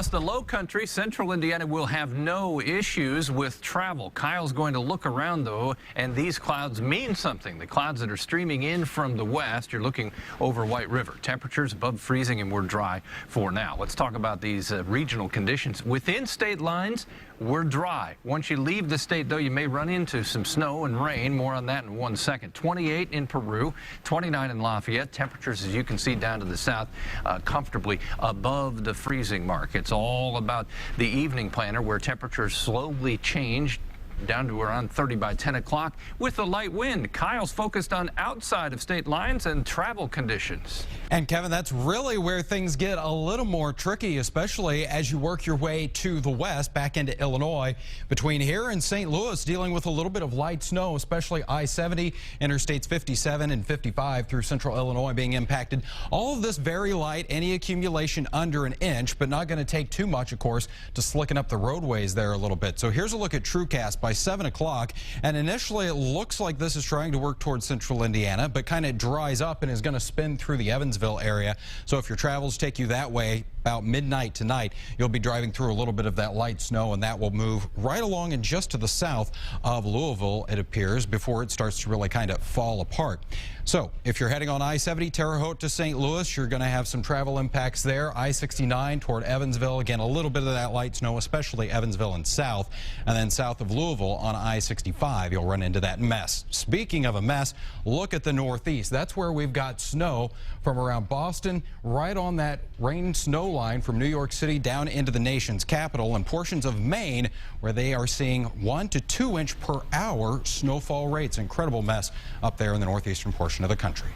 Across the low country, central Indiana will have no issues with travel. Kyle's going to look around, though, and these clouds mean something. The clouds that are streaming in from the west, you're looking over White River. Temperatures above freezing, and we're dry for now. Let's talk about these regional conditions. Within state lines, we're dry. Once you leave the state, though, you may run into some snow and rain. More on that in 1 second. 28 in Peru, 29 in Lafayette. Temperatures, as you can see down to the south, comfortably above the freezing mark. It's all about the evening planner, where temperatures slowly change down to around 30 by 10 o'clock with a light wind. Kyle's focused on outside of state lines and travel conditions. And Kevin, that's really where things get a little more tricky, especially as you work your way to the west back into Illinois. Between here and St. Louis, dealing with a little bit of light snow, especially I-70, interstates 57 and 55 through central Illinois being impacted. All of this very light, any accumulation under an inch, but not going to take too much, of course, to slicken up the roadways there a little bit. So here's a look at TrueCast by 7 o'clock, and initially it looks like this is trying to work towards central Indiana, but kind of dries up and is going to spin through the Evansville area. So if your travels take you that way, about midnight tonight, you'll be driving through a little bit of that light snow, and that will move right along and just to the south of Louisville, it appears, before it starts to really kind of fall apart. So if you're heading on I-70 Terre Haute to St. Louis, you're going to have some travel impacts there. I-69 toward Evansville, again, a little bit of that light snow, especially Evansville and south. And then south of Louisville on I-65, you'll run into that mess. Speaking of a mess, look at the northeast. That's where we've got snow from around Boston, right on that rain snow line from New York City down into the nation's capital, and portions of Maine, where they are seeing 1 to 2 inch per hour snowfall rates. Incredible mess up there in the northeastern portion of the country.